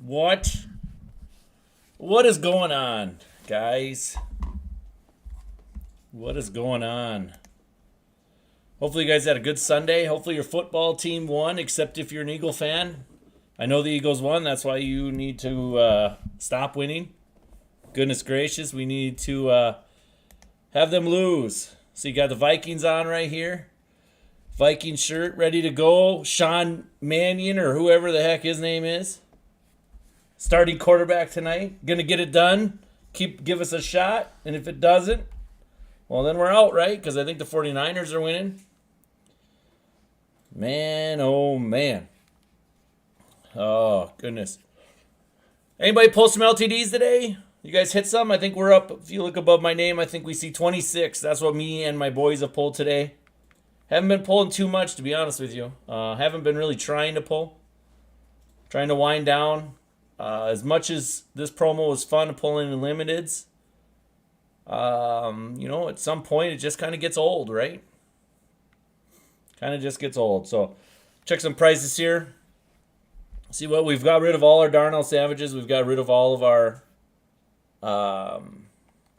What? What is going on, guys? What is going on? Hopefully you guys had a good Sunday. Hopefully your football team won, except if you're an Eagle fan. I know the Eagles won. That's why you need to stop winning. Goodness gracious, we need to have them lose. So you got the Vikings on right here. Viking shirt ready to go. Sean Mannion or whoever the heck his name is. Starting quarterback tonight. Gonna get it done. Give us a shot. And if it doesn't, well, then we're out, right? Because I think the 49ers are winning. Man, oh man. Oh, goodness. Anybody pull some LTDs today? You guys hit some? I think we're up. If you look above my name, I think we see 26. That's what me and my boys have pulled today. Haven't been pulling too much, to be honest with you. Haven't been really trying to pull. Trying to wind down. As much as this promo was fun pulling in limiteds, at some point it just kind of gets old, right? Kind of just gets old. So check some prices here. See what we've got rid of all our Darnell Savages. We've got rid of all of our,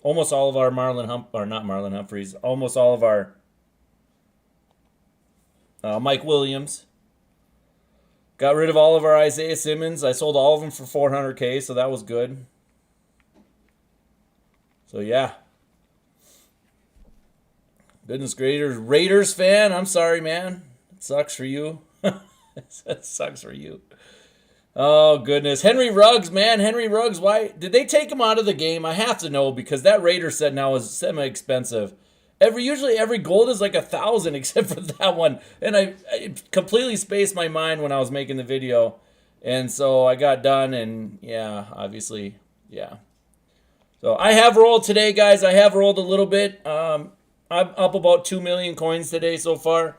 almost all of our not Marlon Humphreys, almost all of our Mike Williams. Got rid of all of our Isaiah Simmons. I sold all of them for $400K, so that was good. So, yeah. Goodness gracious. Raiders fan, I'm sorry, man. It sucks for you. It sucks for you. Oh, goodness. Henry Ruggs, man. Henry Ruggs, why? Did they take him out of the game? I have to know because that Raider set now is semi-expensive. Usually every gold is like 1,000 except for that one. And I completely spaced my mind when I was making the video. And so I got done and yeah, obviously, yeah. So I have rolled today, guys. I have rolled a little bit. I'm up about 2 million coins today so far.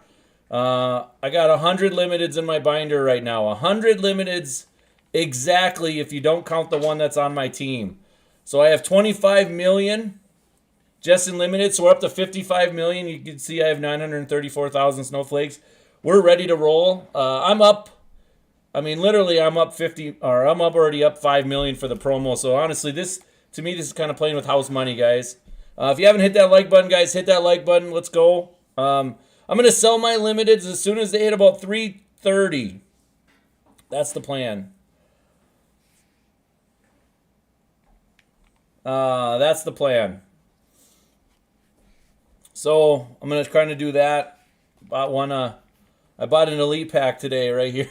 I got 100 limiteds in my binder right now. 100 limiteds exactly if you don't count the one that's on my team. So I have 25 million. Just in limited, so we're up to 55 million. You can see I have 934,000 snowflakes. We're ready to roll. I'm up. I mean, literally, I'm up 50, or I'm up already up 5 million for the promo. So honestly, to me, this is kind of playing with house money, guys. If you haven't hit that like button, guys, hit that like button. Let's go. I'm gonna sell my limiteds as soon as they hit about 330. That's the plan. That's the plan. So I'm gonna kind of do that. I bought an elite pack today right here.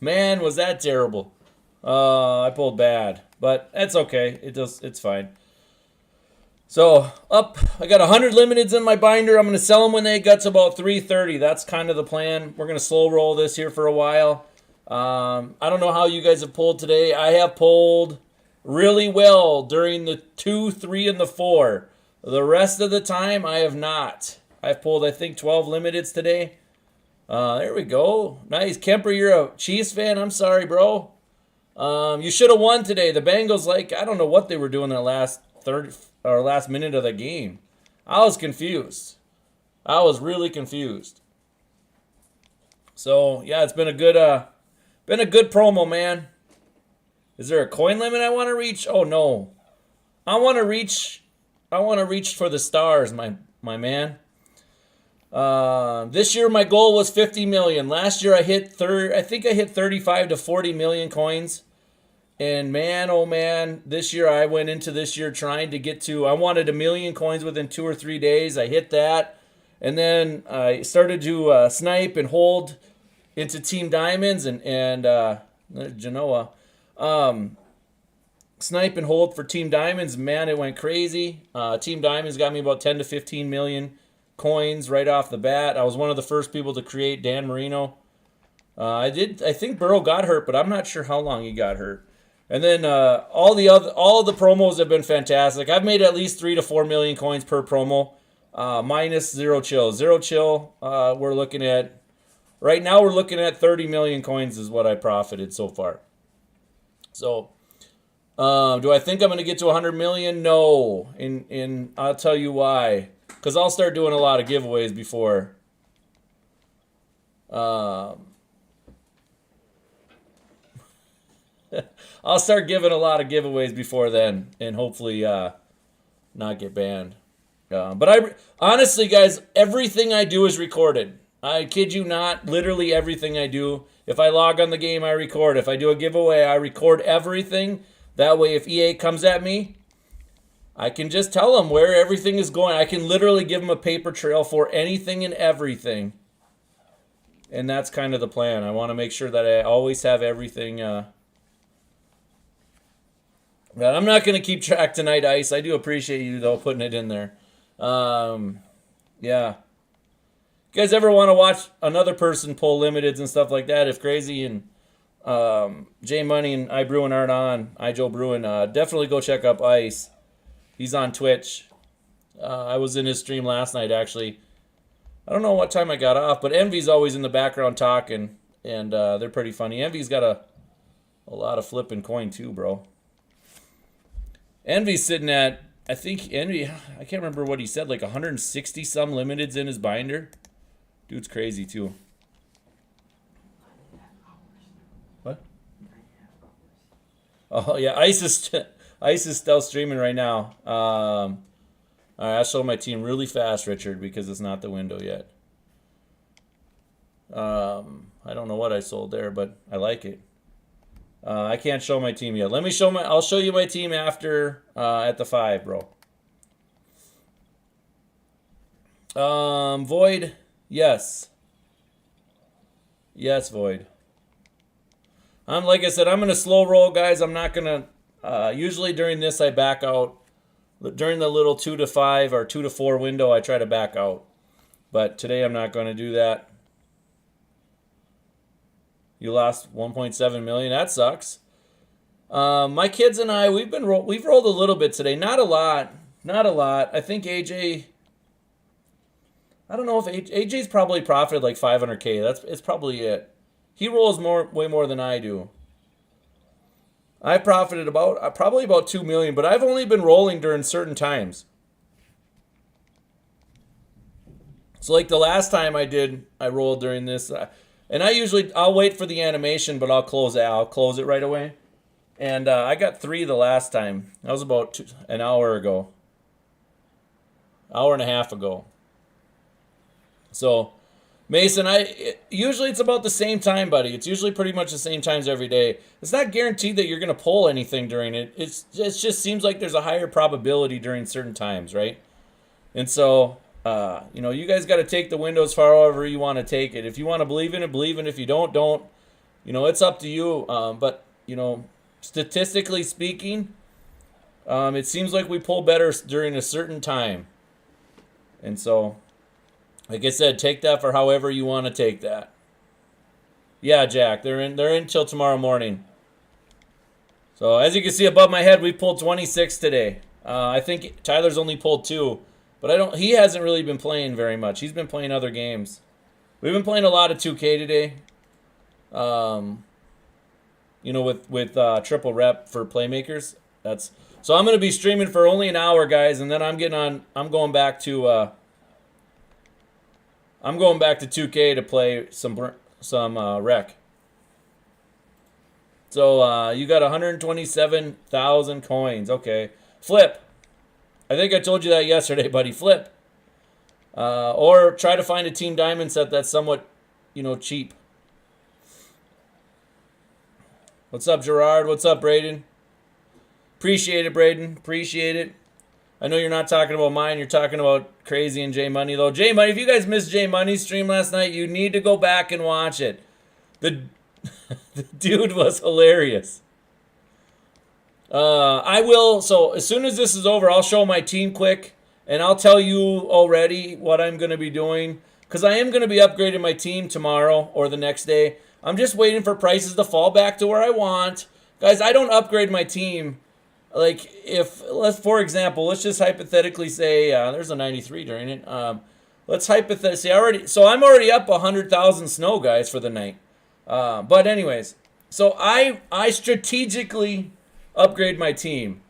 Man, was that terrible. I pulled bad, but that's okay. It's fine. So up, I got 100 limiteds in my binder. I'm gonna sell them when they get to about 330. That's kind of the plan. We're gonna slow roll this here for a while. I don't know how you guys have pulled today. I have pulled really well during the 2, 3, and the 4. The rest of the time, I have not. I've pulled, I think, 12 limiteds today. There we go. Nice. Kemper, you're a Chiefs fan? I'm sorry, bro. You should have won today. The Bengals, I don't know what they were doing in the last minute of the game. I was confused. I was really confused. So, yeah, it's been a good promo, man. Is there a coin limit I want to reach? Oh, no. I want to reach for the stars, my man. This year my goal was 50 million. Last year I hit 35 to 40 million coins. And man, oh man, this year I went into this year trying to get to, I wanted 1 million coins within 2 or 3 days. I hit that. And then I started to snipe and hold into Team Diamonds and Genoa. Snipe and hold for Team Diamonds. Man, it went crazy. Team Diamonds got me about 10 to 15 million coins right off the bat. I was one of the first people to create Dan Marino. I think Burrow got hurt, but I'm not sure how long he got hurt. And then all the promos have been fantastic. I've made at least 3 to 4 million coins per promo, minus Zero Chill. Zero Chill, we're looking at 30 million coins is what I profited so far. So, do I think I'm going to get to 100 million? No. And I'll tell you why. Because I'll start doing a lot of giveaways before. I'll start giving a lot of giveaways before then, and hopefully not get banned. But honestly, guys, everything I do is recorded. I kid you not, literally everything I do. If I log on the game, I record. If I do a giveaway, I record everything. That way, if EA comes at me, I can just tell them where everything is going. I can literally give them a paper trail for anything and everything. And that's kind of the plan. I want to make sure that I always have everything. But I'm not going to keep track tonight, Ice. I do appreciate you, though, putting it in there. Yeah. You guys ever want to watch another person pull limiteds and stuff like that? If Crazy and J Money and I Bruin aren't on, I Joe Bruin, definitely go check up Ice. He's on Twitch. I was in his stream last night, actually. I don't know what time I got off, but Envy's always in the background talking, and they're pretty funny. Envy's got a lot of flipping coin too, bro. Envy's sitting at, I think Envy, I can't remember what he said, like 160 some limiteds in his binder. Dude's crazy too. What? Oh yeah, Ice is still streaming right now. All right, I'll show my team really fast, Richard, because it's not the window yet. I don't know what I sold there, but I like it. I can't show my team yet. Let me show I'll show you my team after at the 5, bro. Void, yes. Yes, Void. Like I said, I'm gonna slow roll, guys. I'm not gonna. Usually during this, I back out. During the little 2 to 5 or 2 to 4 window, I try to back out. But today, I'm not going to do that. You lost 1.7 million. That sucks. My kids and I, we've rolled a little bit today. Not a lot. Not a lot. I think AJ. I don't know if AJ's probably profited like 500K. It's probably it. He rolls way more than I do. I profited probably about 2 million, but I've only been rolling during certain times. So like the last time I rolled during this, and I'll wait for the animation, but I'll close it right away. And I got 3 the last time. That was about an hour ago. Hour and a half ago. So, Mason, usually it's about the same time, buddy. It's usually pretty much the same times every day. It's not guaranteed that you're going to pull anything during it. It just seems like there's a higher probability during certain times, right? And so, you guys got to take the windows for however you want to take it. If you want to believe in it, believe in it. If you don't. It's up to you. But, statistically speaking, it seems like we pull better during a certain time. And so, like I said, take that for however you want to take that. Yeah, Jack, they're in till tomorrow morning. So as you can see above my head, we pulled 26 today. I think Tyler's only pulled 2, but he hasn't really been playing very much. He's been playing other games. We've been playing a lot of 2K today. With triple rep for playmakers. So I'm going to be streaming for only an hour, guys, and then I'm going back to 2K to play some rec. So you got 127,000 coins. Okay. Flip. I think I told you that yesterday, buddy. Flip. Or try to find a Team Diamond set that's somewhat, cheap. What's up, Gerard? What's up, Braden? Appreciate it, Braden. Appreciate it. I know you're not talking about mine. You're talking about Crazy and J Money, though. J Money, if you guys missed J Money's stream last night, you need to go back and watch it. The dude was hilarious. I will. So as soon as this is over, I'll show my team quick, and I'll tell you already what I'm going to be doing, because I am going to be upgrading my team tomorrow or the next day. I'm just waiting for prices to fall back to where I want. Guys, I don't upgrade my team. Like, for example, let's just hypothetically say, there's a 93 during it. Let's hypothetically say so I'm already up 100,000 snow, guys, for the night. But anyways, so I strategically upgrade my team.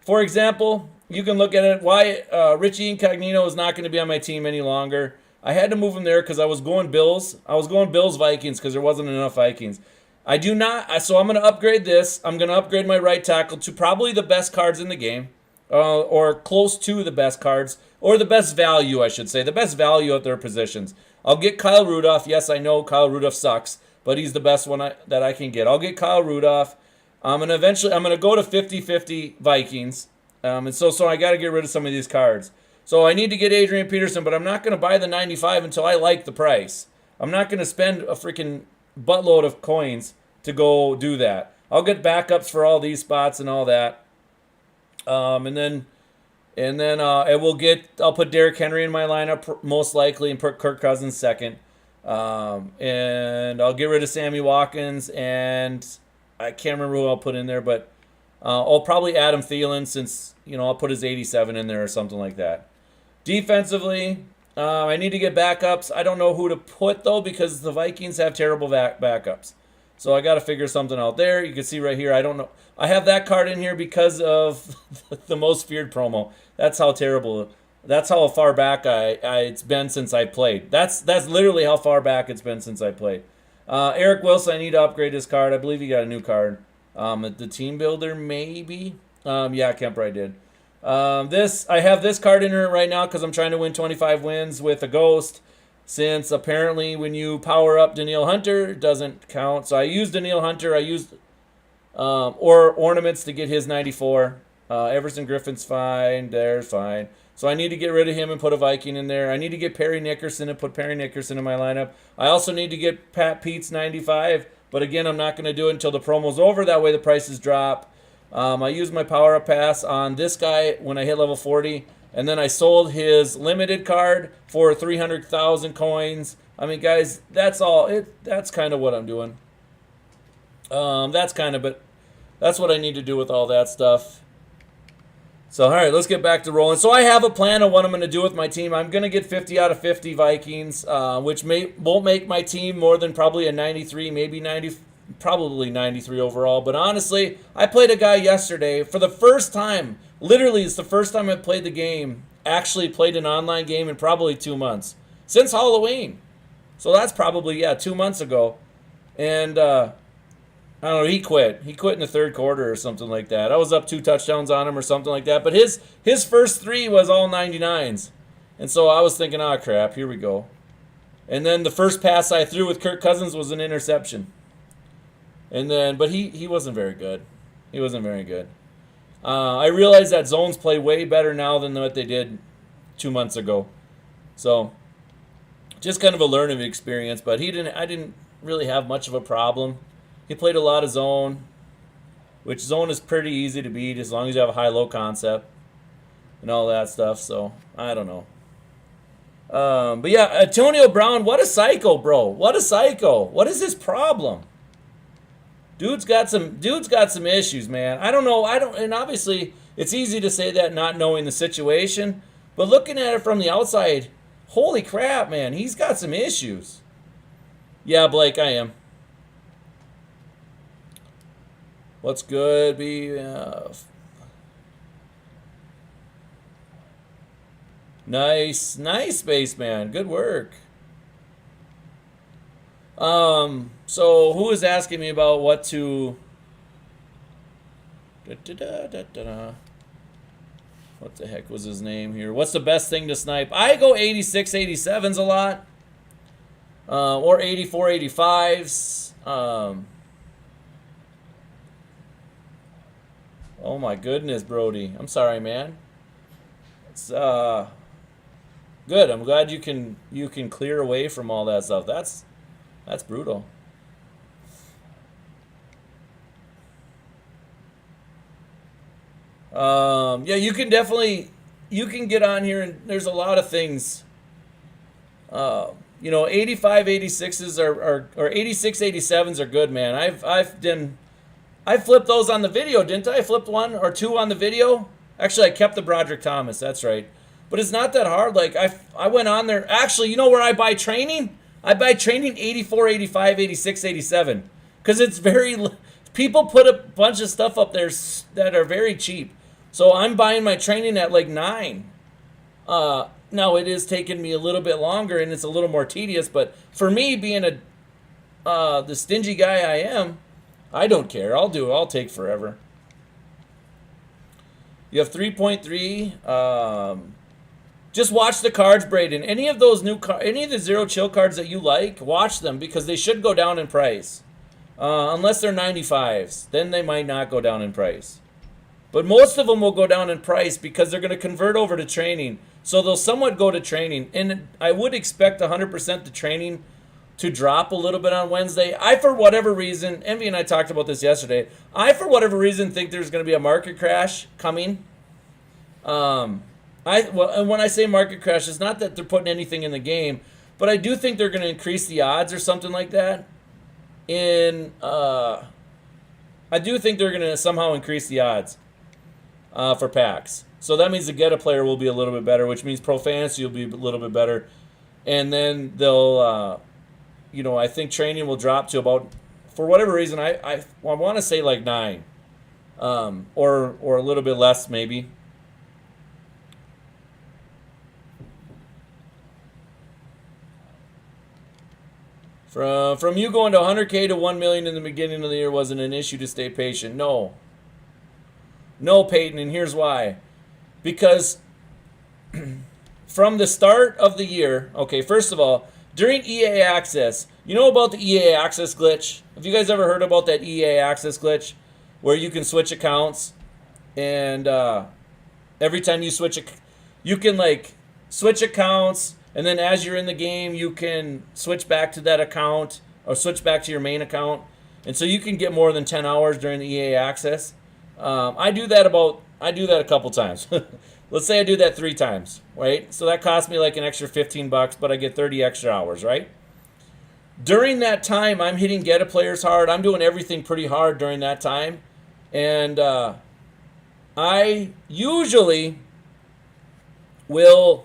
For example, you can look at it, why Richie Incognito is not going to be on my team any longer. I had to move him there because I was going Bills. I was going Bills Vikings because there wasn't enough Vikings. I do not. So I'm going to upgrade this. I'm going to upgrade my right tackle to probably the best cards in the game, or close to the best cards, or the best value, I should say, the best value at their positions. I'll get Kyle Rudolph. Yes, I know Kyle Rudolph sucks, but he's the best one that I can get. I'll get Kyle Rudolph. I'm going to go to 50-50 Vikings. And so I got to get rid of some of these cards. So I need to get Adrian Peterson, but I'm not going to buy the 95 until I like the price. I'm not going to spend a freaking buttload of coins to go do that. I'll get backups for all these spots and all that. And then I'll put Derrick Henry in my lineup most likely and put Kirk Cousins second. And I'll get rid of Sammy Watkins, and I can't remember who I'll put in there, but I'll probably Adam Thielen, since I'll put his 87 in there or something like that. Defensively, I need to get backups. I don't know who to put though, because the Vikings have terrible backups. So I got to figure something out there. You can see right here, I don't know. I have that card in here because of the most feared promo. That's how terrible. That's how far back it's been since I played. That's literally how far back it's been since I played. Eric Wilson, I need to upgrade his card. I believe he got a new card. The team builder, maybe. Yeah, Kemper, I did. I have this card in here right now because I'm trying to win 25 wins with a ghost. Since apparently when you power up Danielle Hunter, it doesn't count. So I used Danielle Hunter. I used or ornaments to get his 94. Everson Griffin's fine. There's fine. So I need to get rid of him and put a Viking in there. I need to get Perry Nickerson and put Perry Nickerson in my lineup. I also need to get Pat Pete's 95. But again, I'm not going to do it until the promo's over. That way the prices drop. I used my power-up pass on this guy when I hit level 40. And then I sold his limited card for 300,000 coins. I mean, guys, that's all. That's kind of what I'm doing. That's what I need to do with all that stuff. So, all right, let's get back to rolling. So I have a plan of what I'm going to do with my team. I'm going to get 50 out of 50 Vikings, which won't make my team more than probably a 93, maybe 90, probably 93 overall. But honestly, I played a guy yesterday for the first time. Literally, it's the first time I've played the game, actually played an online game in probably 2 months. Since Halloween. So that's probably, 2 months ago. And, I don't know, he quit. He quit in the third quarter or something like that. I was up 2 touchdowns on him or something like that. But his first 3 was all 99s. And so I was thinking, crap, here we go. And then the first pass I threw with Kirk Cousins was an interception. And then, but he wasn't very good. He wasn't very good. I realize that zones play way better now than what they did 2 months ago. So, just kind of a learning experience. But I didn't really have much of a problem. He played a lot of zone, which zone is pretty easy to beat as long as you have a high-low concept and all that stuff. So, I don't know. But yeah, Antonio Brown, what a psycho, bro. What a psycho. What is his problem? Dude's got some issues, man. I don't know. And obviously it's easy to say that not knowing the situation, but looking at it from the outside, holy crap, man, he's got some issues. Yeah, Blake, I am. What's good? Nice, Spaceman. Good work. So who is asking me about what to... What the heck was his name here? What's the best thing to snipe? I go 86, 87s a lot. Or 84, 85s. Oh my goodness, Brody. I'm sorry, man. It's good. I'm glad you can clear away from all that stuff. That's brutal. Yeah, you can get on here and there's a lot of things. 85, 86s or 86, 87s are good, man. I flipped those on the video, didn't I? I flipped 1 or 2 on the video. Actually, I kept the Broderick Thomas. That's right. But it's not that hard. Like I went on there. Actually, you know where I buy training? I buy training 84, 85, 86, 87. Because it's people put a bunch of stuff up there that are very cheap. So I'm buying my training at like 9. Now it is taking me a little bit longer and it's a little more tedious. But for me, being the stingy guy I am, I don't care. I'll take forever. You have 3.3. Just watch the cards, Braden. Any of those any of the zero chill cards that you like, watch them because they should go down in price. Unless they're 95s, then they might not go down in price. But most of them will go down in price because they're going to convert over to training. So they'll somewhat go to training. And I would expect 100% the training to drop a little bit on Wednesday. I, for whatever reason, Envy and I talked about this yesterday. I, for whatever reason, think there's going to be a market crash coming. And when I say market crash, it's not that they're putting anything in the game, but I do think they're going to increase the odds or something like that. I do think they're going to somehow increase the odds for packs. So that means the get a player will be a little bit better, which means pro fantasy will be a little bit better. And then they'll, I think training will drop to about, for whatever reason, I want to say like 9, or a little bit less maybe. From you going to 100K to 1 million in the beginning of the year wasn't an issue to stay patient. No, Peyton, and here's why. Because from the start of the year, okay, first of all, during EA Access, you know about the EA Access glitch? Have you guys ever heard about that EA Access glitch where you can switch accounts and every time you switch, you can like switch accounts. And then as you're in the game, you can switch back to that account or switch back to your main account. And so you can get more than 10 hours during the EA Access. I do that a couple times. Let's say I do that 3 times, right? So that costs me like an extra $15, but I get 30 extra hours, right? During that time, I'm hitting get a players hard. I'm doing everything pretty hard during that time. And I usually will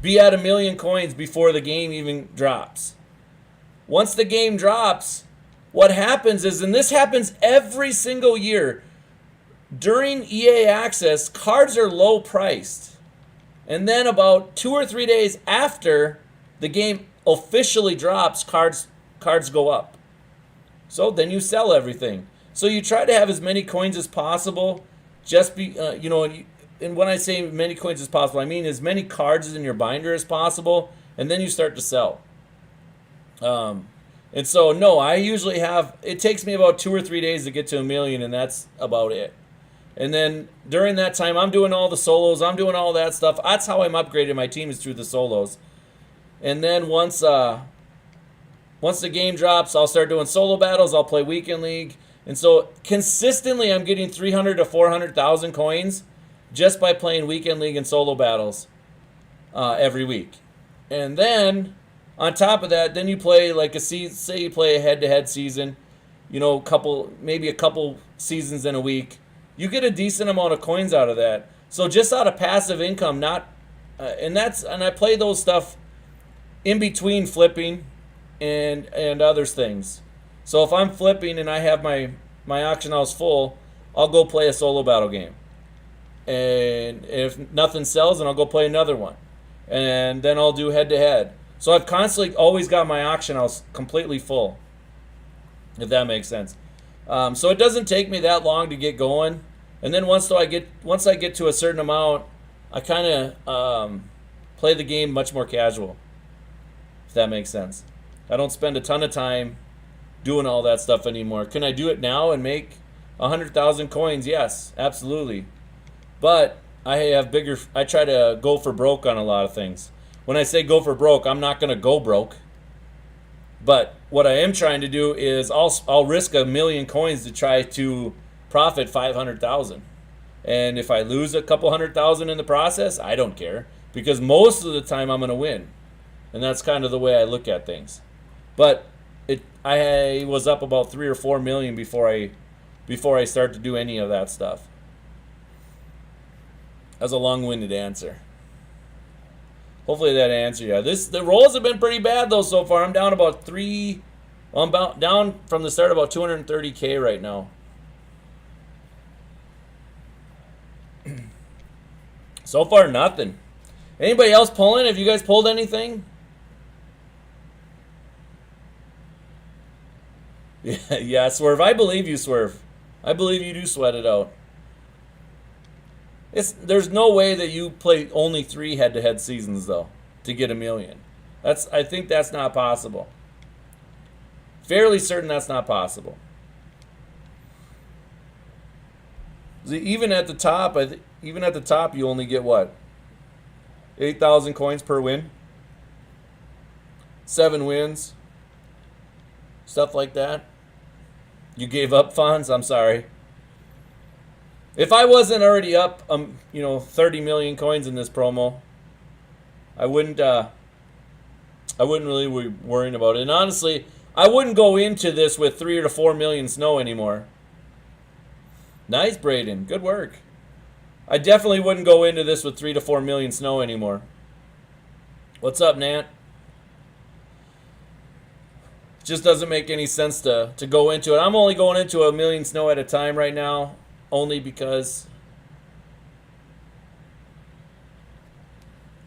be at 1 million coins before the game even drops. Once the game drops, what happens is, and this happens every single year, during EA Access, cards are low priced. And then about 2 or 3 days after the game officially drops, cards go up. So then you sell everything. So you try to have as many coins as possible. And when I say many coins as possible, I mean as many cards in your binder as possible, and then you start to sell. And so, no, I usually it takes me about 2 or 3 days to get to 1 million, and that's about it. And then during that time, I'm doing all the solos, I'm doing all that stuff. That's how I'm upgrading my team, is through the solos. And then once the game drops, I'll start doing solo battles, I'll play Weekend League. And so consistently, I'm getting 300 to 400,000 coins just by playing Weekend League and solo battles every week. And then, on top of that, then you play like say you play a head-to-head season, maybe a couple seasons in a week. You get a decent amount of coins out of that. So just out of passive income, and I play those stuff in between flipping and other things. So if I'm flipping and I have my auction house full, I'll go play a solo battle game. And if nothing sells, then I'll go play another one. And then I'll do head-to-head. So I've constantly always got my auction house completely full, if that makes sense. So it doesn't take me that long to get going. And then once I get to a certain amount, I kind of play the game much more casual, if that makes sense. I don't spend a ton of time doing all that stuff anymore. Can I do it now and make 100,000 coins? Yes, absolutely. But I try to go for broke on a lot of things. When I say go for broke, I'm not going to go broke. But what I am trying to do is I'll risk 1 million coins to try to profit 500,000. And if I lose a couple 100,000 in the process, I don't care, because most of the time I'm going to win. And that's kind of the way I look at things. But I was up about 3 or 4 million before I start to do any of that stuff. That's a long-winded answer. Hopefully that answered you. The rolls have been pretty bad though so far. I'm down about down from the start about 230K right now. So far, nothing. Anybody else pulling? Have you guys pulled anything? Yeah, yeah, Swerve. I believe you, Swerve. I believe you do sweat it out. There's no way that you play only 3 head-to-head seasons though to get a million. I think that's not possible. Fairly certain that's not possible. Even at the top, even at the top, you only get what? 8,000 coins per win. 7 wins. Stuff like that. You gave up funds. I'm sorry. If I wasn't already up, 30 million coins in this promo, I wouldn't really be worrying about it. And honestly, I wouldn't go into this with 3 to 4 million snow anymore. Nice, Braden. Good work. I definitely wouldn't go into this with 3 to 4 million snow anymore. What's up, Nant? Just doesn't make any sense to go into it. I'm only going into a million snow at a time right now, only because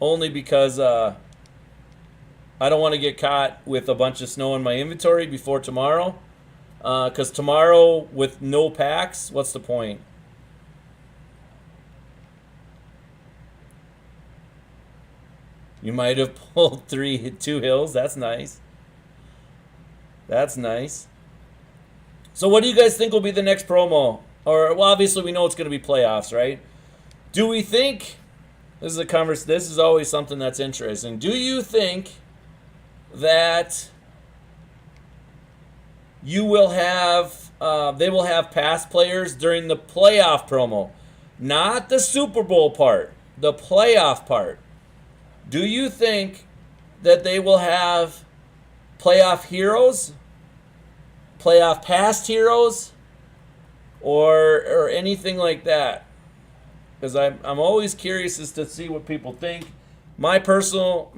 I don't want to get caught with a bunch of snow in my inventory before tomorrow. Because tomorrow with no packs, what's the point? You might have pulled 2 hills. That's nice. That's nice. So what do you guys think will be the next promo? Or, well, obviously we know it's going to be playoffs, right? Do we think, this is always something that's interesting. Do you think that you will have, they will have past players during the playoff promo? Not the Super Bowl part, the playoff part. Do you think that they will have playoff heroes, playoff past heroes, or anything like that? Because I'm always curious as to see what people think. My personal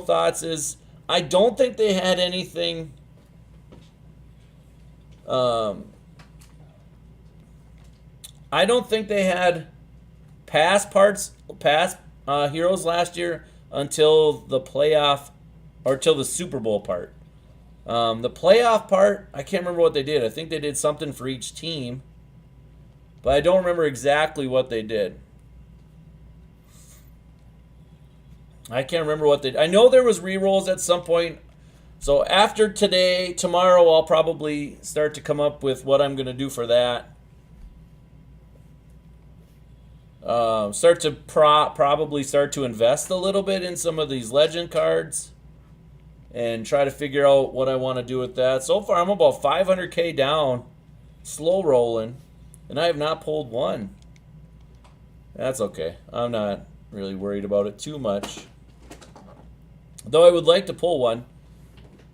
thoughts is I don't think they had anything. I don't think they had past heroes last year until the playoff or till the Super Bowl part. The playoff part, I can't remember what they did. I think they did something for each team, but I don't remember exactly what they did. I can't remember what they did. I know there was re-rolls at some point. So after today, tomorrow, I'll probably start to come up with what I'm going to do for that. Probably start to invest a little bit in some of these legend cards and try to figure out what I want to do with that. So far, I'm about 500K down, slow rolling, and I have not pulled one. That's okay. I'm not really worried about it too much. Though I would like to pull one.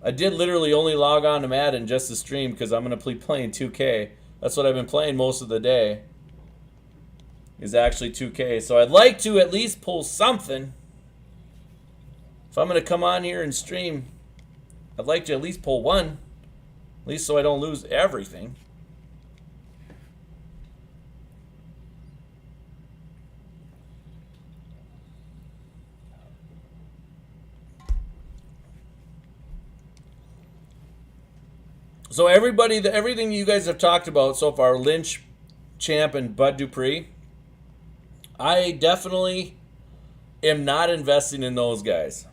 I did literally only log on to Madden just to stream because I'm going to be playing 2K. That's what I've been playing most of the day, is actually 2K. So I'd like to at least pull something. If I'm going to come on here and stream, I'd like to at least pull one. At least so I don't lose everything. So everything you guys have talked about so far, Lynch, Champ, and Bud Dupree, I definitely am not investing in those guys.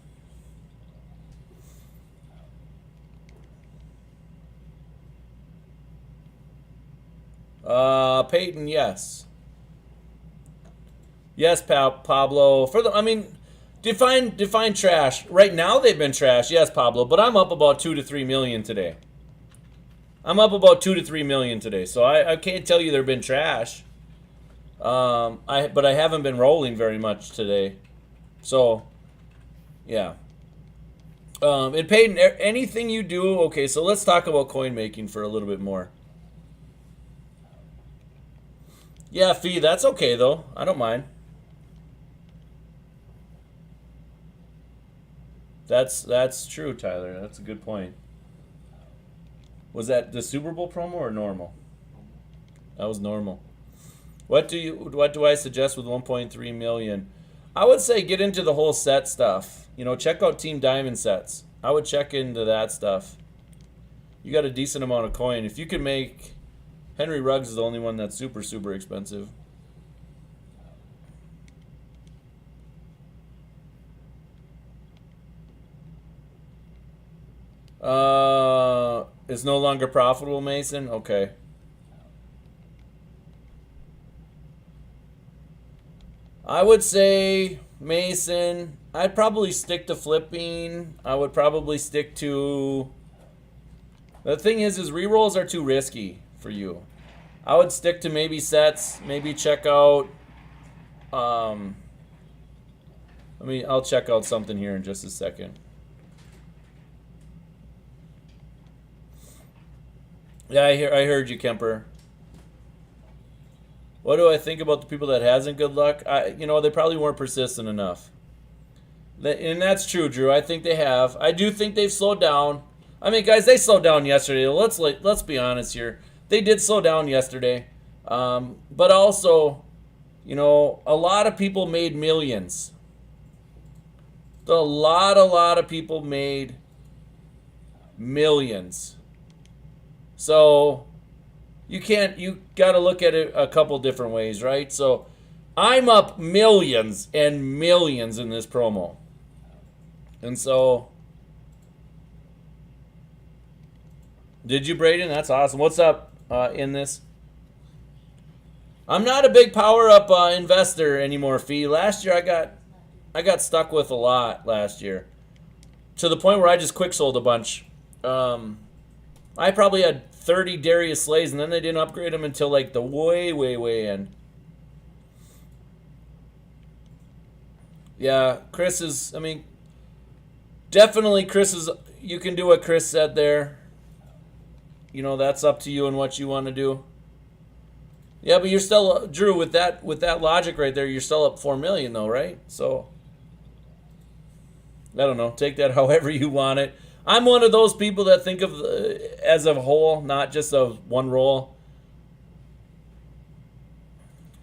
Peyton, yes. Yes, Pablo. Define trash. Right now they've been trash, yes, Pablo, but I'm up about 2 to 3 million today. But I can't tell you they've been trash. But I haven't been rolling very much today. So, yeah. And Peyton, anything you do, okay, so let's talk about coin making for a little bit more. Yeah, Fee, that's okay though. I don't mind. That's true, Tyler. That's a good point. Was that the Super Bowl promo or normal? That was normal. What do I suggest with 1.3 million? I would say get into the whole set stuff. Check out Team Diamond sets. I would check into that stuff. You got a decent amount of coin. If you can make Henry Ruggs is the only one that's super, super expensive. It's no longer profitable, Mason? Okay. I would say, Mason, I'd probably stick to flipping. I would probably stick to... The thing is rerolls are too risky for you. I would stick to maybe sets, maybe check out... I'll check out something here in just a second. Yeah, I heard you, Kemper. What do I think about the people that hasn't good luck? They probably weren't persistent enough. And that's true, Drew. I think they have. I do think they've slowed down. I mean, guys, they slowed down yesterday. Let's be honest here. They did slow down yesterday. But also, a lot of people made millions. A lot of people made millions. So you got to look at it a couple different ways, right? So I'm up millions and millions in this promo. And so, did you, Braden? That's awesome. What's up in this? I'm not a big power-up investor anymore, Fee. Last year I got stuck with a lot last year. To the point where I just quick sold a bunch. I probably had 30 Darius Slays, and then they didn't upgrade them until like the way end. Yeah, Chris is, definitely Chris is, you can do what Chris said there. That's up to you and what you want to do. Yeah, but you're still, Drew, with that logic right there, you're still up 4 million though, right? So, I don't know. Take that however you want it. I'm one of those people that think of as a whole, not just of one roll.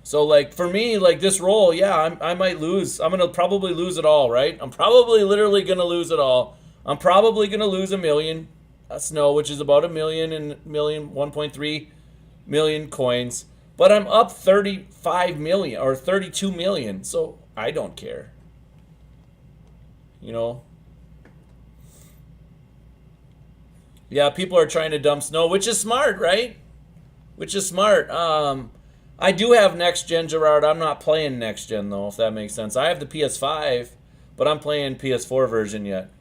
So, like, for me, like, this roll, yeah, I might lose. I'm going to probably lose it all, right? I'm probably literally going to lose it all. I'm probably going to lose 1 million snow, which is about 1.3 million coins. But I'm up 35 million or 32 million, so I don't care. Yeah, people are trying to dump snow, which is smart, right? Which is smart. I do have next gen, Gerard. I'm not playing next gen though, if that makes sense. I have the PS5, but I'm playing PS4 version yet.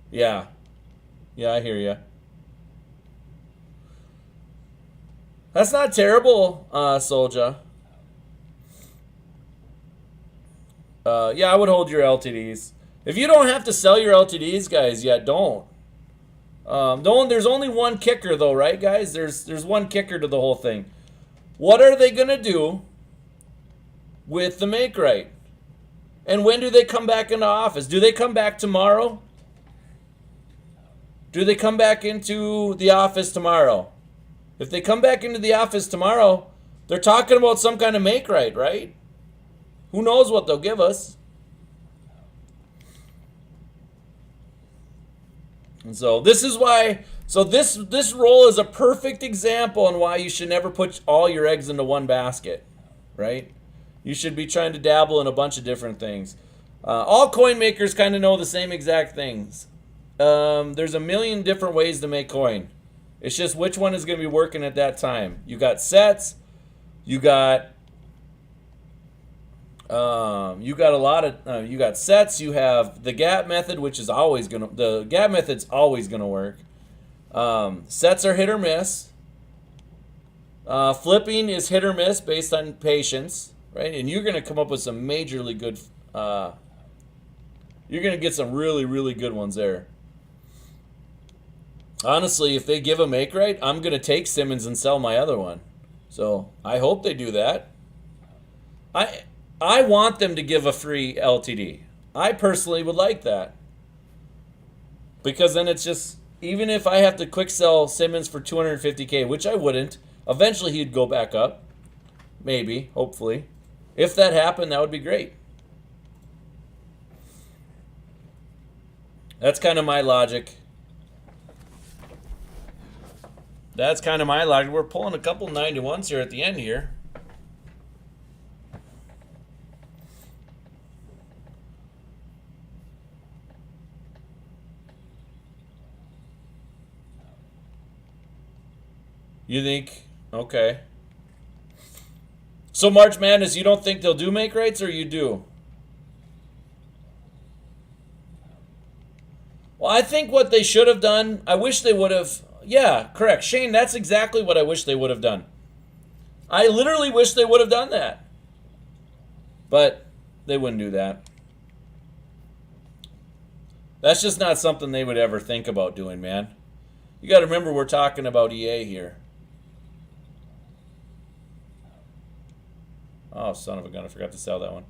Yeah. Yeah, I hear you. That's not terrible, Soldier. Yeah, I would hold your LTDs. If you don't have to sell your LTDs, guys, yeah, don't. There's only one kicker, though, right, guys? There's one kicker to the whole thing. What are they going to do with the make right? And when do they come back into office? Do they come back tomorrow? Do they come back into the office tomorrow? If they come back into the office tomorrow, they're talking about some kind of make right? Who knows what they'll give us? And so this is why. So this roll is a perfect example on why you should never put all your eggs into one basket, right? You should be trying to dabble in a bunch of different things. All coin makers kind of know the same exact things. There's a million different ways to make coin. It's just which one is going to be working at that time. You got sets. You got a lot of you got sets. You have the gap method, which is always the gap method's always gonna work. Sets are hit or miss. Flipping is hit or miss based on patience, right? And you're gonna come up with some majorly good. You're gonna get some really, really good ones there. Honestly, if they give a make right, I'm gonna take Simmons and sell my other one. So I hope they do that. I want them to give a free LTD. I personally would like that. Because then it's just, even if I have to quick sell Simmons for 250K, which I wouldn't, eventually he'd go back up. Maybe, hopefully. If that happened, that would be great. That's kind of my logic. That's kind of my logic. We're pulling a couple 9-to-1s here at the end here. You think? Okay. So March Madness, you don't think they'll do make rates, or you do? Well, I think what they should have done, I wish they would have. Yeah, correct. Shane, that's exactly what I wish they would have done. I literally wish they would have done that. But they wouldn't do that. That's just not something they would ever think about doing, man. You got to remember we're talking about EA here. Oh, son of a gun. I forgot to sell that one.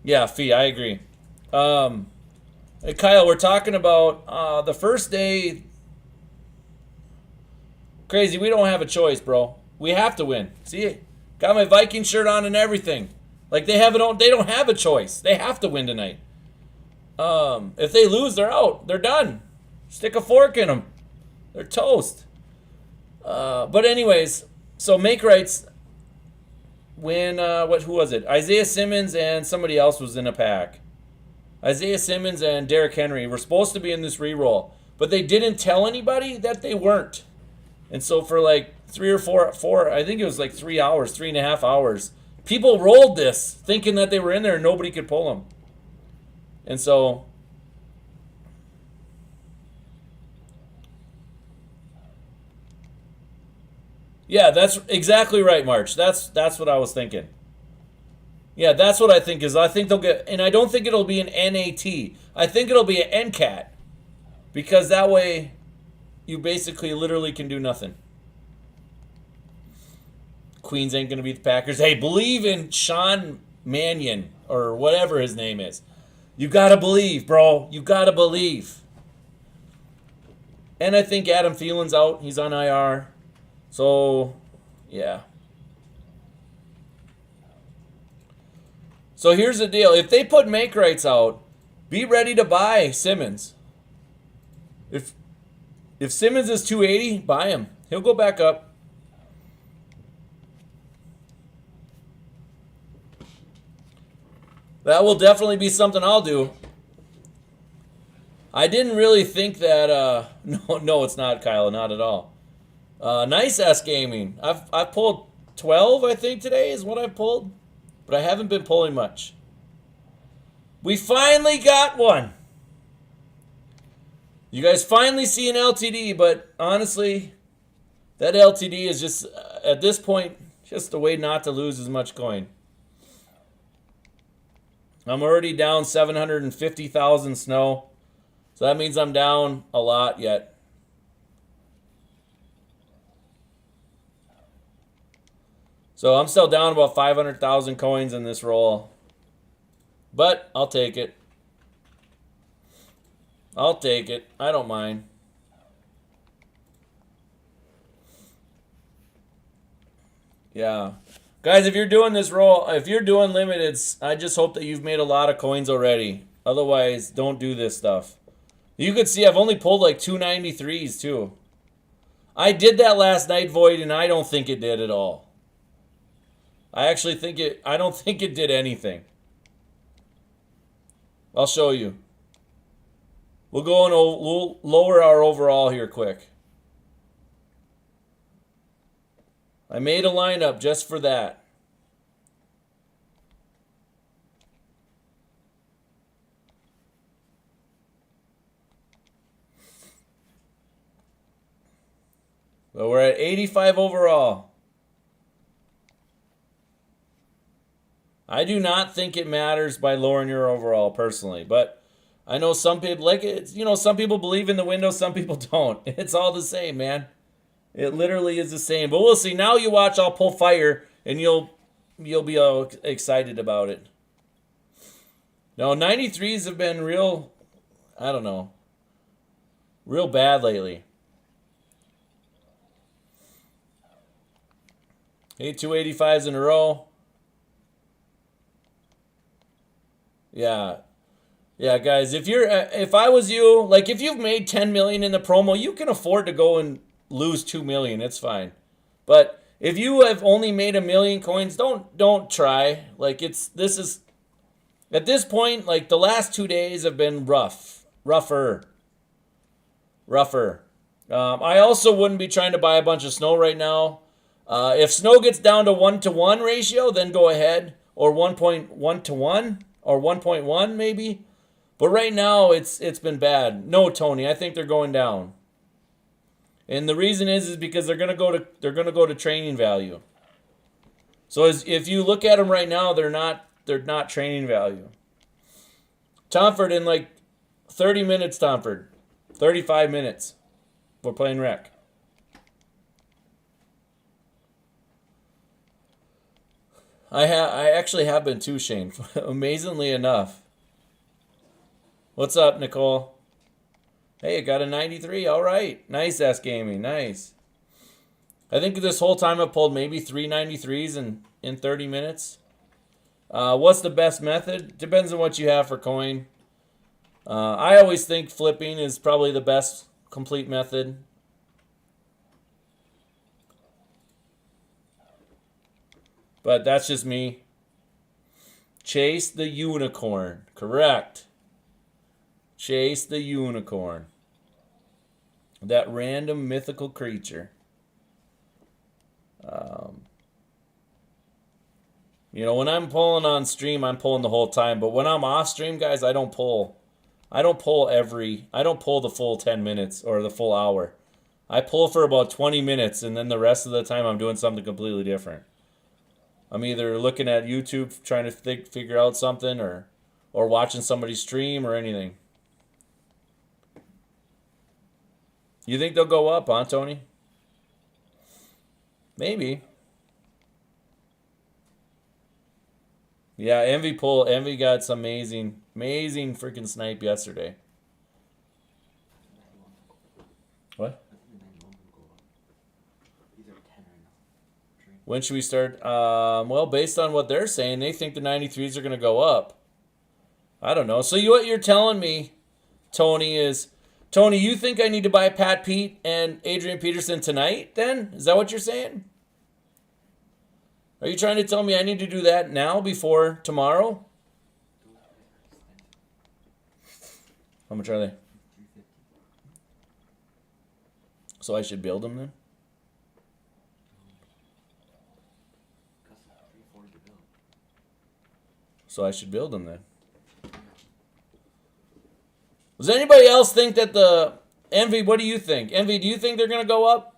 Yeah, fee. I agree. Hey, Kyle, we're talking about the first day. Crazy. We don't have a choice, bro. We have to win. See, got my Viking shirt on and everything. Like they don't have a choice. They have to win tonight. If they lose, they're out. They're done. Stick a fork in them. They're toast. But anyways, so make rights. When who was it? Isaiah Simmons and somebody else was in a pack. Isaiah Simmons and Derrick Henry were supposed to be in this re-roll, but they didn't tell anybody that they weren't. And so for like 3 or 4, I think it was like 3 hours, 3.5 hours, people rolled this thinking that they were in there and nobody could pull them. And so, yeah, that's exactly right, March. That's what I was thinking. Yeah, that's what I think is. I think they'll get, and I don't think it'll be an NAT. I think it'll be an NCAT, because that way, you basically literally can do nothing. Queens ain't gonna beat the Packers. Hey, believe in Sean Mannion or whatever his name is. You gotta believe, bro. You gotta believe. And I think Adam Thielen's out. He's on IR. So, yeah. So here's the deal. If they put make rights out, be ready to buy Simmons. If Simmons is 280, buy him. He'll go back up. That will definitely be something I'll do. I didn't really think that. No, it's not, Kyle. Not at all. Nice S Gaming. I've pulled 12, I think, today is what I've pulled. But I haven't been pulling much. We finally got one. You guys finally see an LTD, but honestly, that LTD is just, at this point, just a way not to lose as much coin. I'm already down 750,000 snow. So that means I'm down a lot yet. So I'm still down about 500,000 coins in this roll. But I'll take it. I'll take it. I don't mind. Yeah. Guys, if you're doing this roll, if you're doing limiteds, I just hope that you've made a lot of coins already. Otherwise, don't do this stuff. You could see I've only pulled like 293s too. I did that last night, Void, and I don't think it did at all. I don't think it did anything. I'll show you. We'll go and we'll lower our overall here quick. I made a lineup just for that. So we're at 85 overall. I do not think it matters by lowering your overall personally, but I know some people like it. Some people believe in the window, some people don't. It's all the same, man. It literally is the same. But we'll see. Now you watch, I'll pull fire, and you'll be all excited about it. No, 93s have been real, I don't know, real bad lately. Hey, 285s in a row. Yeah. Yeah, guys, if I was you, like if you've made 10 million in the promo, you can afford to go and lose 2 million. It's fine. But if you have only made 1 million coins, don't try. Like this is at this point, like the last 2 days have been rougher. I also wouldn't be trying to buy a bunch of snow right now. If snow gets down to 1-to-1 ratio, then go ahead, or 1.1-to-1 or 1.1 maybe. But right now it's been bad. No, Tony, I think they're going down. And the reason is because they're gonna go to training value. So if you look at them right now, they're not training value. Tomford in like 30 minutes, Tomford. 35 minutes. We're playing rec. I actually have been too, Shane. Amazingly enough. What's up, Nicole? Hey, I got a 93. All right. Nice, S Gaming. Nice. I think this whole time I've pulled maybe 3 93s in 30 minutes. What's the best method? Depends on what you have for coin. I always think flipping is probably the best complete method. But that's just me. Chase the unicorn. Correct. Chase the unicorn. That random mythical creature. When I'm pulling on stream, I'm pulling the whole time. But when I'm off stream, guys, I don't pull. I don't pull the full 10 minutes or the full hour. I pull for about 20 minutes, and then the rest of the time I'm doing something completely different. I'm either looking at YouTube trying to figure out something or watching somebody stream or anything. You think they'll go up, huh, Tony? Maybe. Yeah, Envy got some amazing freaking snipe yesterday. What? When should we start? Well, based on what they're saying, they think the 93s are going to go up. I don't know. So what you're telling me, Tony, you think I need to buy Pat Pete and Adrian Peterson tonight then? Is that what you're saying? Are you trying to tell me I need to do that now before tomorrow? How much are they? So I should build them then? So I should build them then. Does anybody else think that the Envy, what do you think? Envy, do you think they're going to go up?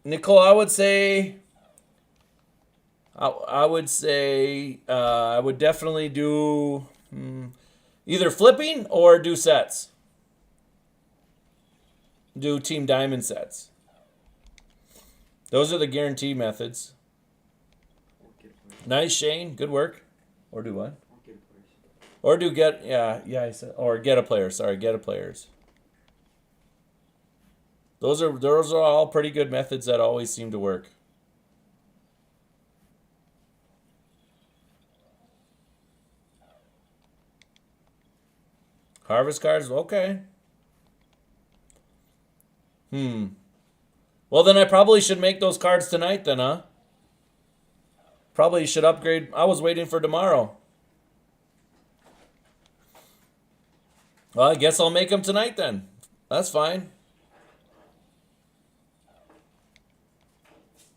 Nicole, I would definitely do either flipping or do sets. Do Team Diamond sets. Those are the guarantee methods. Nice, Shane. Good work. Or do what? Or do get I said or get a player. Sorry, get a players. Those are all pretty good methods that always seem to work. Harvest cards, okay. Well, then I probably should make those cards tonight then, huh? Probably should upgrade. I was waiting for tomorrow. Well, I guess I'll make them tonight then. That's fine.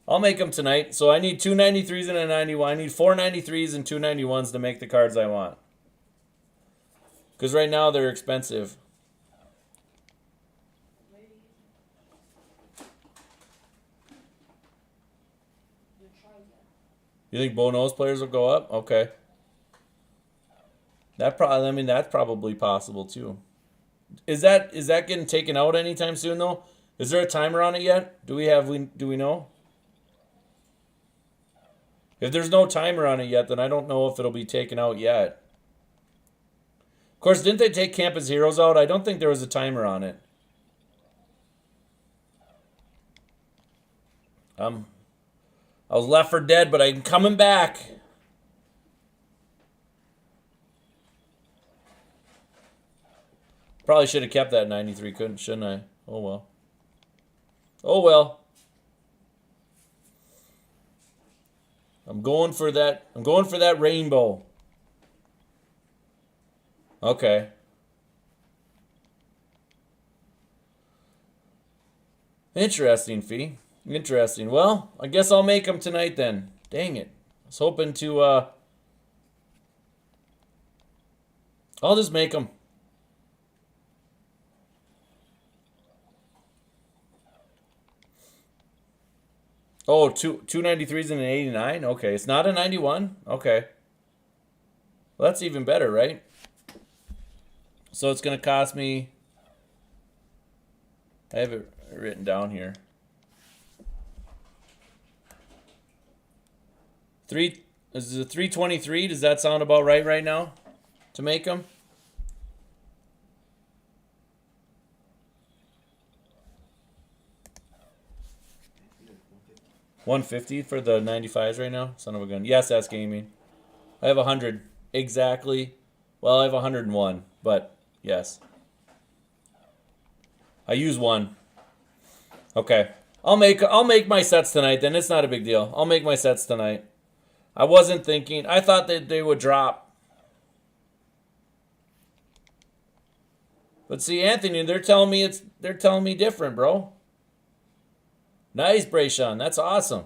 I'll make them tonight. So I need 2 93s and a 91. I need 4 93s and 2 91s to make the cards I want. Because right now they're expensive. You think Bono's players will go up? Okay. That's probably possible too. Is that getting taken out anytime soon though? Is there a timer on it yet? Do we know? If there's no timer on it yet, then I don't know if it'll be taken out yet. Of course, didn't they take Campus Heroes out? I don't think there was a timer on it. I was left for dead, but I'm coming back. Probably should have kept that 93, shouldn't I? Oh well. Oh well. I'm going for that. I'm going for that rainbow. Okay. Interesting, Fee. Interesting. Well, I guess I'll make them tonight then. Dang it. I was hoping to, I'll just make them. Oh, 293s and an 89? Okay, it's not a 91? Okay. Well, that's even better, right? So it's going to cost me... I have it written down here. Is it a 323? Does that sound about right now? To make them? $150 for the 95s right now? Son of a gun. Yes, that's gaming. I have 100 exactly. Well, I have 101, but yes. I use one. Okay. I'll make my sets tonight then. It's not a big deal. I'll make my sets tonight. I wasn't thinking. I thought that they would drop. But see, Anthony, they're telling me different, bro. Nice, Brayshawn. That's awesome.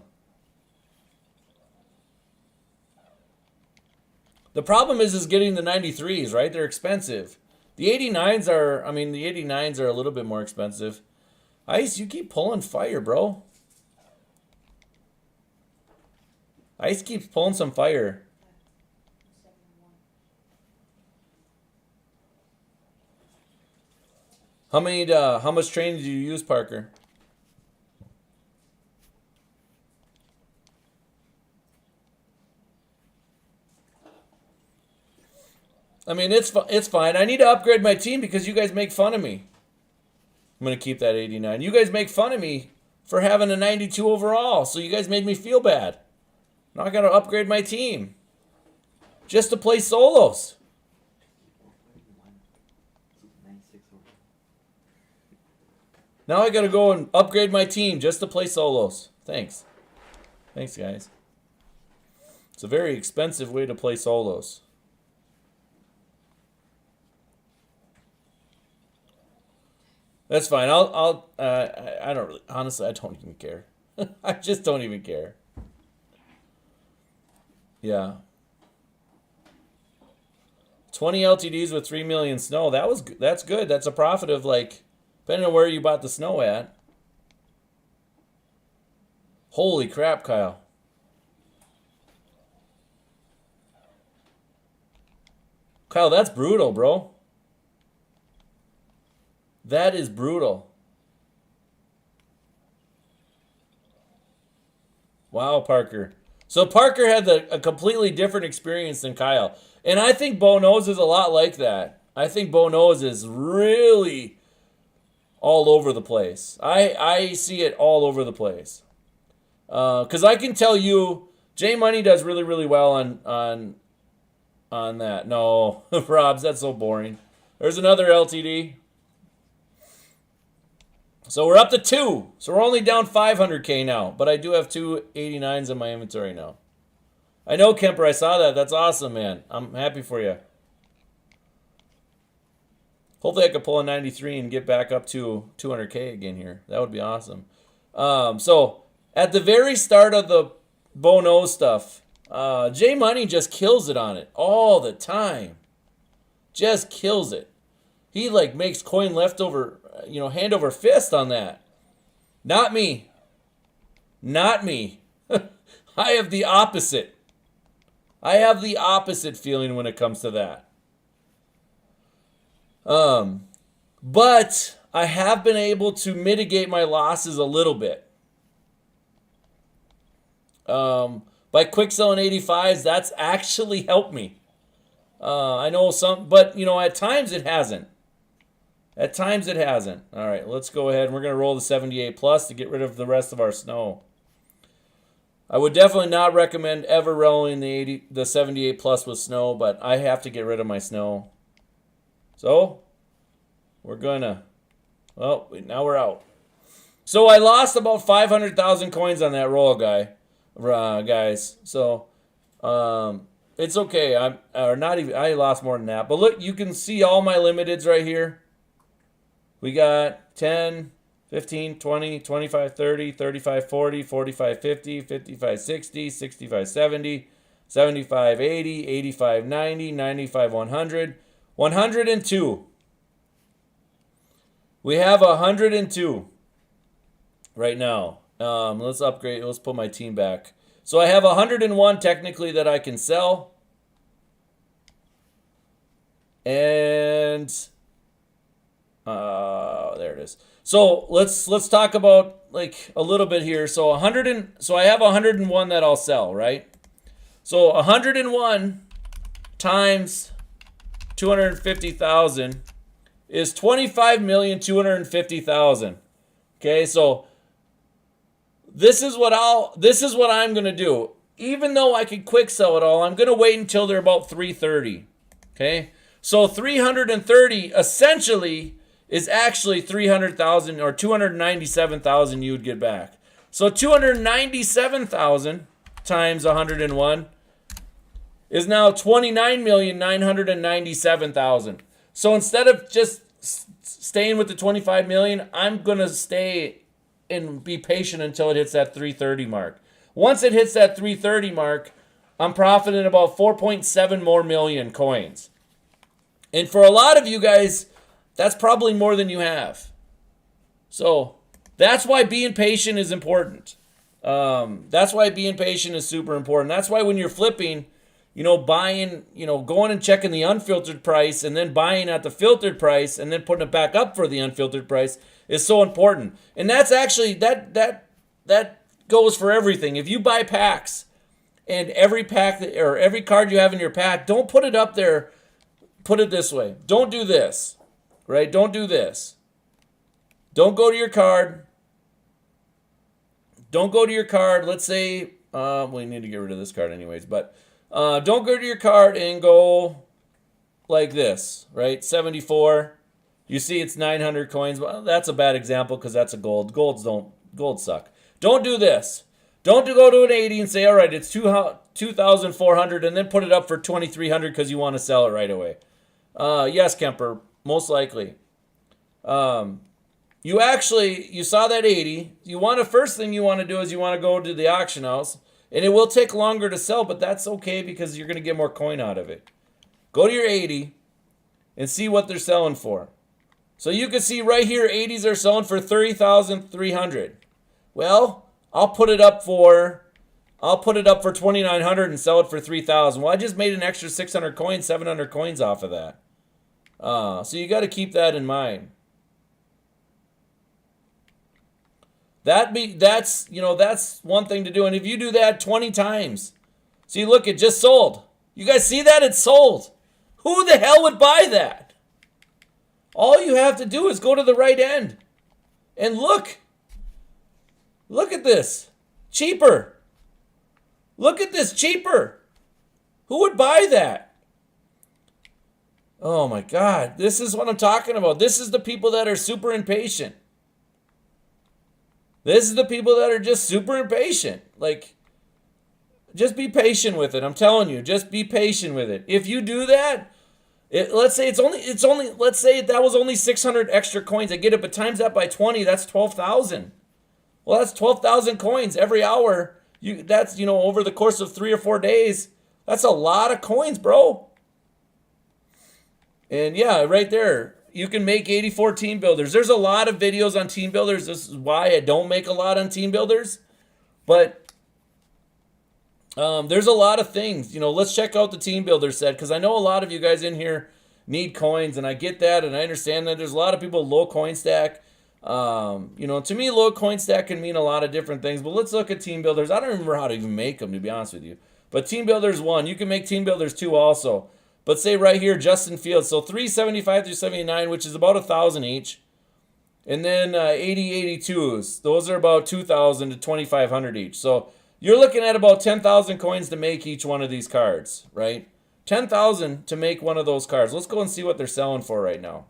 The problem is getting the 93s, right? They're expensive. The 89s are, the 89s are a little bit more expensive. Ice, you keep pulling fire, bro. Ice keeps pulling some fire. How much training do you use, Parker? It's fine. I need to upgrade my team because you guys make fun of me. I'm going to keep that 89. You guys make fun of me for having a 92 overall, so you guys made me feel bad. Now I got to upgrade my team just to play solos. Now I got to go and upgrade my team just to play solos. Thanks. Thanks, guys. It's a very expensive way to play solos. That's fine. I don't really, honestly, I don't even care. I just don't even care. Yeah. 20 LTDs with 3 million snow. That's good. That's a profit of like, depending on where you bought the snow at. Holy crap, Kyle. Kyle, that's brutal, bro. That is brutal. Wow, Parker. So Parker had a completely different experience than Kyle. And I think Bo Knows is a lot like that. I think Bo Knows is really all over the place. I see it all over the place. Because I can tell you, J Money does really, really well on that. No, Robs, that's so boring. There's another LTD. So we're up to 2. So we're only down 500K now. But I do have 2 89s in my inventory now. I know, Kemper. I saw that. That's awesome, man. I'm happy for you. Hopefully I could pull a 93 and get back up to 200K again here. That would be awesome. So at the very start of the Bono stuff, J Money just kills it on it all the time. Just kills it. He like makes coin leftover, hand over fist on that. Not me. Not me. I have the opposite. I have the opposite feeling when it comes to that. But I have been able to mitigate my losses a little bit. By quick selling 85s, that's actually helped me. I know some, but at times it hasn't. At times it hasn't. All right, let's go ahead. We're going to roll the 78 plus to get rid of the rest of our snow. I would definitely not recommend ever rolling the 78 plus with snow, but I have to get rid of my snow. So we're gonna. Well, now we're out. So I lost about 500,000 coins on that roll, guys. So it's okay. I lost more than that. But look, you can see all my limiteds right here. We got 10, 15, 20, 25, 30, 35, 40, 45, 50, 55, 60, 65, 70, 75, 80, 85, 90, 95, 100, 102. We have 102 right now. Let's upgrade. Let's put my team back. So I have 101 technically that I can sell. And there it is. So let's talk about like a little bit here. So I have 101 that I'll sell, right? So 101 times 250,000 is 25,250,000. Okay, so this is what I'm gonna do. Even though I could quick sell it all, I'm gonna wait until they're about 330. Okay, so 330 essentially is actually 300,000 or 297,000 you would get back. So 297,000 times 101 is now 29,997,000. So instead of just staying with the 25 million, I'm going to stay and be patient until it hits that 330 mark. Once it hits that 330 mark, I'm profiting about 4.7 more million coins. And for a lot of you guys, that's probably more than you have. So that's why being patient is important. That's why being patient is super important. That's why when you're flipping, buying, going and checking the unfiltered price and then buying at the filtered price and then putting it back up for the unfiltered price is so important. And that's actually, that goes for everything. If you buy packs and every pack or every card you have in your pack, don't put it up there. Put it this way. Don't do this, right? Don't do this. Don't go to your card. Don't go to your card. Let's say, we need to get rid of this card anyways, but don't go to your card and go like this, right? 74. You see it's 900 coins. Well, that's a bad example because that's a gold. Gold suck. Don't do this. Don't go to an 80 and say, all right, it's 2,400 and then put it up for 2,300 because you want to sell it right away. Yes, Kemper, most likely. You saw that 80. First thing you want to do is you want to go to the auction house. And it will take longer to sell, but that's okay because you're going to get more coin out of it. Go to your 80 and see what they're selling for. So you can see right here, 80s are selling for 30,300. Well, I'll put it up for 2,900 and sell it for 3,000. Well, I just made an extra 600 coins, 700 coins off of that. So you got to keep that in mind. That's one thing to do. And if you do that 20 times, see, look, it just sold. You guys see that? It's sold. Who the hell would buy that? All you have to do is go to the right end and look. Look at this. Cheaper. Look at this, cheaper. Who would buy that? Oh my God. This is what I'm talking about. This is the people that are super impatient. This is the people that are just super impatient. Like, just be patient with it. I'm telling you, just be patient with it. If you do that, let's say let's say that was only 600 extra coins. I get it, but times that by 20, that's 12,000. Well, that's 12,000 coins every hour. That's over the course of 3 or 4 days. That's a lot of coins, bro. And yeah, right there. You can make 84 team builders. There's a lot of videos on team builders. This is why I don't make a lot on team builders. But there's a lot of things. Let's check out the team builder set because I know a lot of you guys in here need coins, and I get that, and I understand that there's a lot of people low coin stack. To me, low coin stack can mean a lot of different things. But let's look at team builders. I don't remember how to even make them, to be honest with you. But team builders 1. You can make team builders 2 also. But say right here, Justin Fields. So 375 through 79, which is about 1,000 each. And then 80 82s. Those are about 2,000 to 2,500 each. So You're looking at about 10,000 coins to make each one of these cards, right? 10,000 to make one of those cards. Let's go and see what they're selling for right now.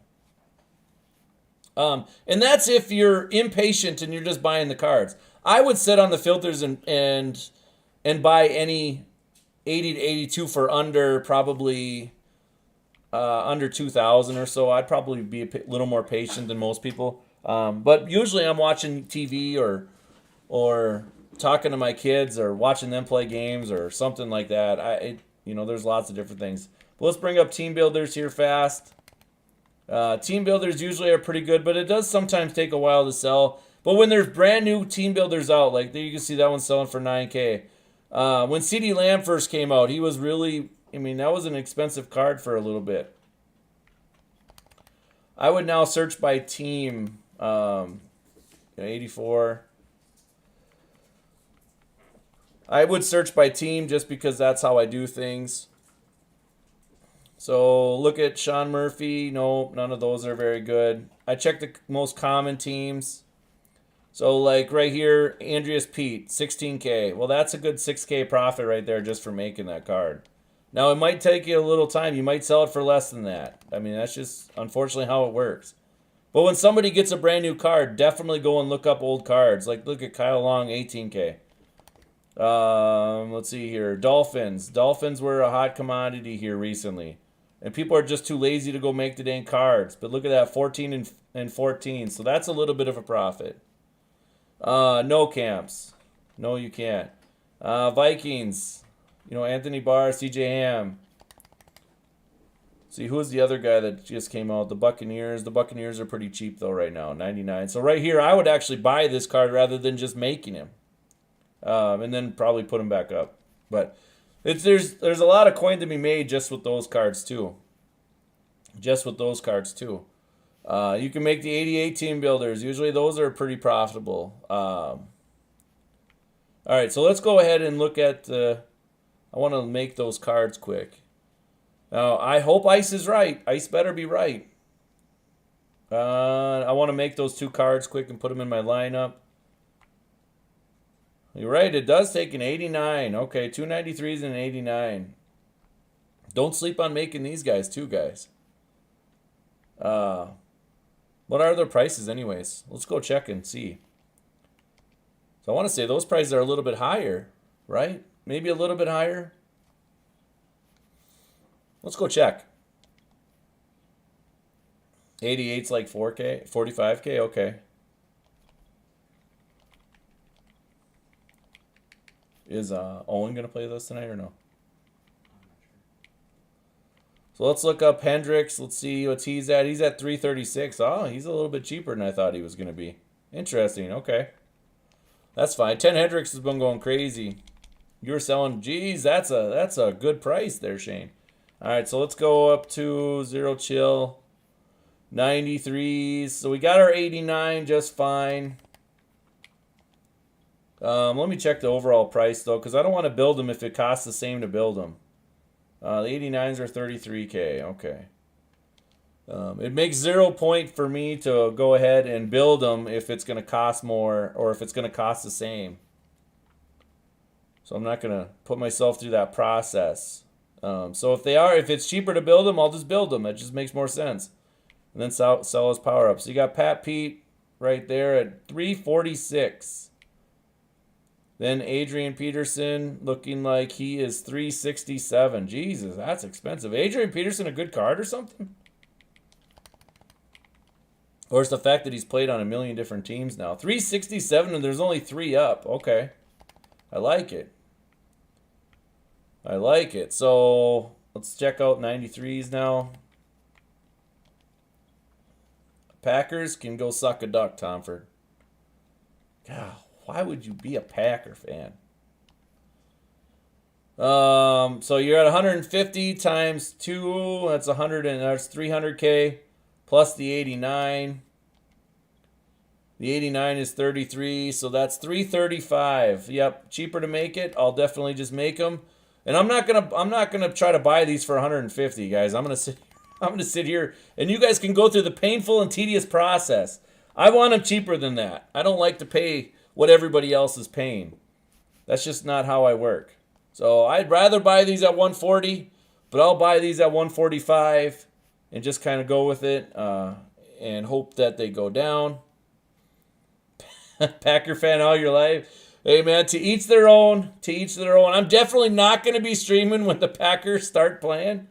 And that's if you're impatient and you're just buying the cards. I would sit on the filters and buy any 80 to 82 for under probably under 2,000 or so. I'd probably be a little more patient than most people. But usually I'm watching TV or talking to my kids or watching them play games or something like that. There's lots of different things. But let's bring up team builders here fast. Team builders usually are pretty good, but it does sometimes take a while to sell. But when there's brand new team builders out, like there you can see that one selling for 9K. When CeeDee Lamb first came out, he was really, that was an expensive card for a little bit. I would now search by team, 84. I would search by team just because that's how I do things. So look at Sean Murphy. No, none of those are very good. I checked the most common teams. So like right here, Andreas Pete, 16K. Well, that's a good 6K profit right there just for making that card. Now, it might take you a little time. You might sell it for less than that. That's just unfortunately how it works. But when somebody gets a brand new card, definitely go and look up old cards. Like look at Kyle Long, 18K. Let's see here. Dolphins. Dolphins were a hot commodity here recently. And people are just too lazy to go make the dang cards. But look at that, 14 and 14. So that's a little bit of a profit. No camps. No, you can't. Vikings. Anthony Barr, CJ Ham. See, who's the other guy that just came out? The Buccaneers. The Buccaneers are pretty cheap, though, right now. 99. So right here, I would actually buy this card rather than just making him. And then probably put him back up. But there's a lot of coin to be made just with those cards too. You can make the 88 team builders. Usually those are pretty profitable. All right, so let's go ahead and look at I want to make those cards quick. Now, I hope Ice is right. Ice better be right. I want to make those two cards quick and put them in my lineup. You're right, it does take an 89. Okay, 293s and an 89. Don't sleep on making these guys too, guys. What are their prices anyways? Let's go check and see. So I want to say those prices are a little bit higher, right? Maybe a little bit higher. Let's go check. 88's like 4K, 45K, okay. Is Owen going to play this tonight or no? So let's look up Hendricks. Let's see what he's at. He's at 336. Oh, he's a little bit cheaper than I thought he was going to be. Interesting. Okay. That's fine. 10 Hendricks has been going crazy. You were selling, geez, that's a good price there, Shane. All right, so let's go up to Zero Chill. 93s. So we got our 89 just fine. Let me check the overall price, though, because I don't want to build them if it costs the same to build them. The 89s are 33K. Okay. It makes 0 point for me to go ahead and build them if it's going to cost more or if it's going to cost the same. So I'm not going to put myself through that process. So if it's cheaper to build them, I'll just build them. That just makes more sense. And then sell his power-ups. So you got Pat Pete right there at 346. Then Adrian Peterson looking like he is 367. Jesus, that's expensive. Adrian Peterson a good card or something? Or it's the fact that he's played on a million different teams now. 367 and there's only 3 up. Okay. I like it. So let's check out 93s now. Packers can go suck a duck, Tomford. God, why would you be a Packer fan? So you're at 150 times 2. That's 100 and that's 300K plus the 89. The 89 is 33, so that's 335. Yep, cheaper to make it. I'll definitely just make them. And I'm not gonna try to buy these for 150, guys. I'm gonna sit here, and you guys can go through the painful and tedious process. I want them cheaper than that. I don't like to pay what everybody else is paying. That's just not how I work. So I'd rather buy these at 140, but I'll buy these at 145 and just kind of go with it and hope that they go down. Packer fan all your life. Hey, man, to each their own. To each their own. I'm definitely not going to be streaming when the Packers start playing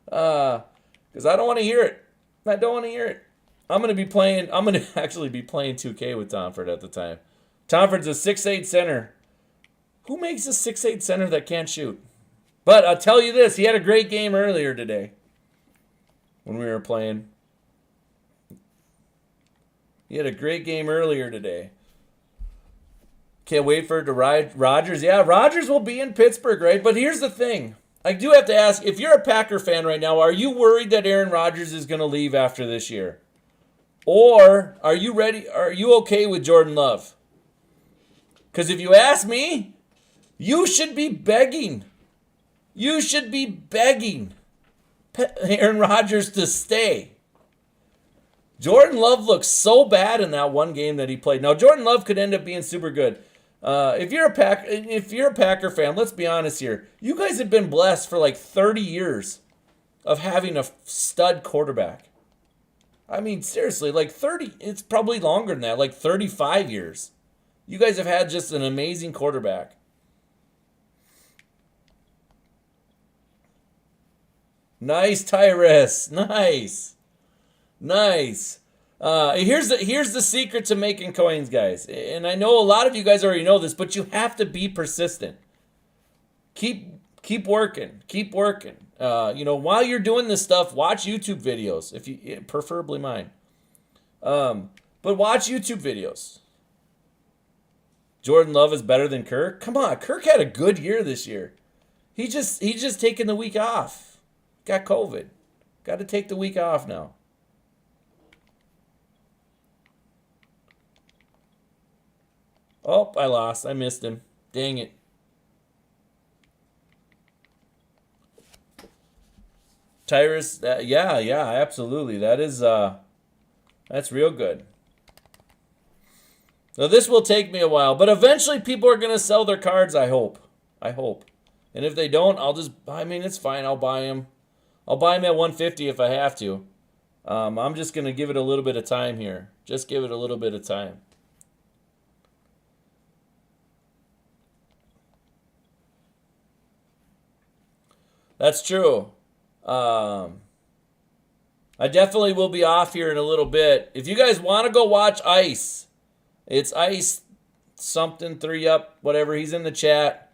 because I don't want to hear it. I don't want to hear it. I'm going to actually be playing 2K with Tomford at the time. Tomford's a 6'8 center. Who makes a 6'8 center that can't shoot? But I'll tell you this, he had a great game earlier today when we were playing. He had a great game earlier today. Can't wait for it to ride Rodgers. Yeah, Rodgers will be in Pittsburgh, right? But here's the thing. I do have to ask, if you're a Packer fan right now, are you worried that Aaron Rodgers is going to leave after this year? Or are you ready? Are you okay with Jordan Love? Because if you ask me, you should be begging. You should be begging Aaron Rodgers to stay. Jordan Love looks so bad in that one game that he played. Now, Jordan Love could end up being super good. If you're a Packer fan, let's be honest here. You guys have been blessed for like 30 years of having a stud quarterback. I mean, seriously, like 30, it's probably longer than that, like 35 years. You guys have had just an amazing quarterback. Nice, Tyrus. Nice. Nice. Here's the secret to making coins, guys. And I know a lot of you guys already know this, but you have to be persistent. Keep working. Keep working. While you're doing this stuff, watch YouTube videos, if you preferably mine. But watch YouTube videos. Jordan Love is better than Kirk. Come on, Kirk had a good year this year. He's just taking the week off. Got COVID. Got to take the week off now. Oh, I lost. I missed him. Dang it. Tyrus, yeah, absolutely. That's real good. Now this will take me a while, but eventually people are gonna sell their cards. I hope. And if they don't, it's fine. I'll buy them. I'll buy them at 150 if I have to. I'm just gonna give it a little bit of time here. Just give it a little bit of time. That's true. I definitely will be off here in a little bit. If you guys want to go watch Ice, it's Ice something 3 up, whatever. He's in the chat.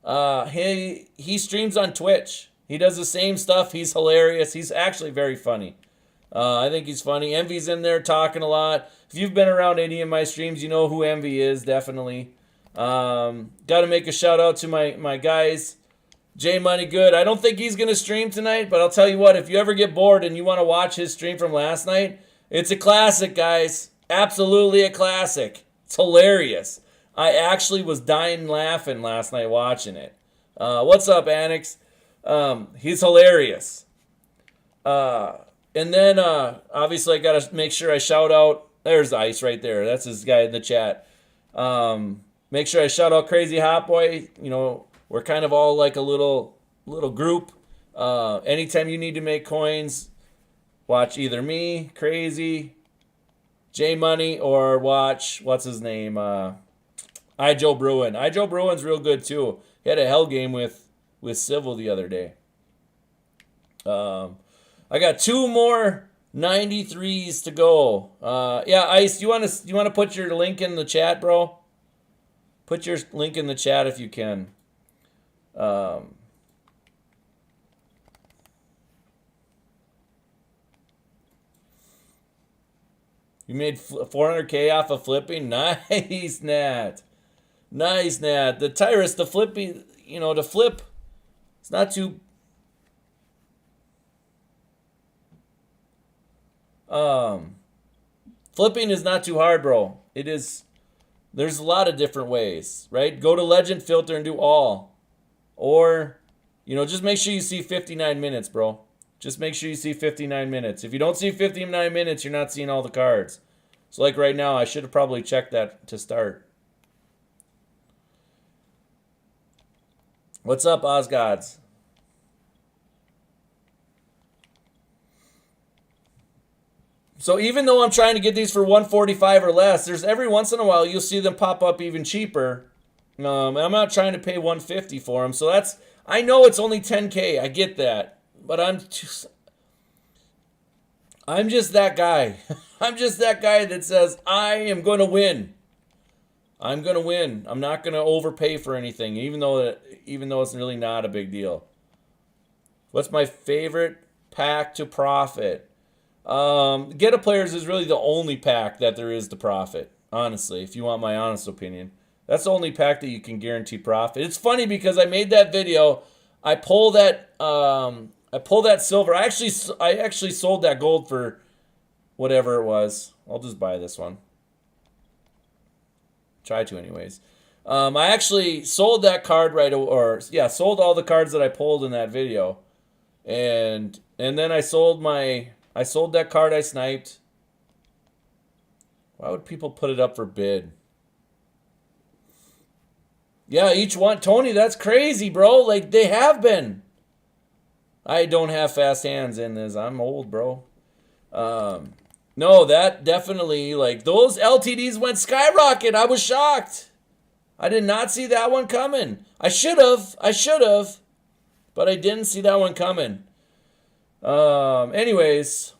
He streams on Twitch. He does the same stuff. He's hilarious. He's actually very funny. I think he's funny. Envy's in there talking a lot. If you've been around any of my streams, you know who Envy is, definitely. Got to make a shout out to my guys. J Money Good. I don't think he's going to stream tonight, but I'll tell you what, if you ever get bored and you want to watch his stream from last night, it's a classic, guys. Absolutely a classic. It's hilarious. I actually was dying laughing last night watching it. What's up, Annex? He's hilarious. And then, obviously, I got to make sure I shout out. There's Ice right there. That's his guy in the chat. Make sure I shout out Crazy Hot Boy. We're kind of all like a little group. Anytime you need to make coins, watch either me, Crazy, J Money, or watch, what's his name? Joe Bruin. Joe Bruin's real good too. He had a hell game with Civil the other day. I got 2 more 93s to go. Yeah, Ice, you want to put your link in the chat, bro? Put your link in the chat if you can. You made 400K off of flipping? Nice, Nat. Nice, Nat. The Tyrus, the flipping, to flip, it's not too... Flipping is not too hard, bro. It is... There's a lot of different ways, right? Go to Legend Filter and do all. Or, just make sure you see 59 minutes, bro. Just make sure you see 59 minutes. If you don't see 59 minutes, you're not seeing all the cards. So like right now, I should have probably checked that to start. What's up, Osgods? So even though I'm trying to get these for 145 or less, there's every once in a while you'll see them pop up even cheaper. And I'm not trying to pay 150 for them. So that's, I know it's only 10K. I get that. But I'm just that guy. I'm just that guy that says, I am going to win. I'm going to win. I'm not going to overpay for anything, even though it's really not a big deal. What's my favorite pack to profit? Get a Players is really the only pack that there is to profit, honestly, if you want my honest opinion. That's the only pack that you can guarantee profit. It's funny because I made that video. I pull that silver. I actually sold that gold for whatever it was. I'll just buy this one. Try to anyways. I actually sold that card sold all the cards that I pulled in that video. And then I sold that card I sniped. Why would people put it up for bid? Yeah, each one. Tony, that's crazy, bro. Like, they have been. I don't have fast hands in this. I'm old, bro. No, that definitely, like, those LTDs went skyrocket. I was shocked. I did not see that one coming. I should have. But I didn't see that one coming. Anyways,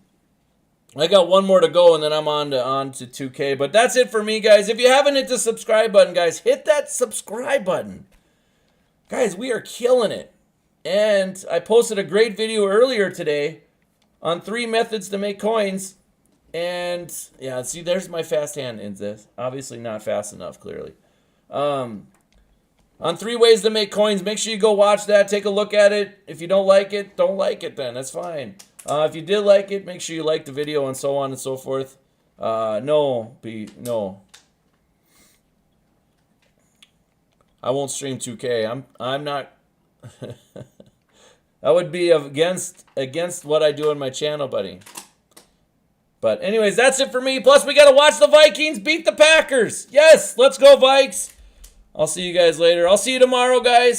I got one more to go, and then I'm on to 2K. But that's it for me, guys. If you haven't hit the subscribe button, guys, hit that subscribe button. Guys, we are killing it. And I posted a great video earlier today on 3 methods to make coins. And, yeah, see, there's my fast hand in this. Obviously not fast enough, clearly. On 3 ways to make coins. Make sure you go watch that. Take a look at it. If you don't like it, don't like it then. That's fine. If you did like it, make sure you like the video and so on and so forth. No. I won't stream 2K. I'm not... That would be against what I do on my channel, buddy. But anyways, that's it for me. Plus, we got to watch the Vikings beat the Packers. Yes, let's go, Vikes. I'll see you guys later. I'll see you tomorrow, guys.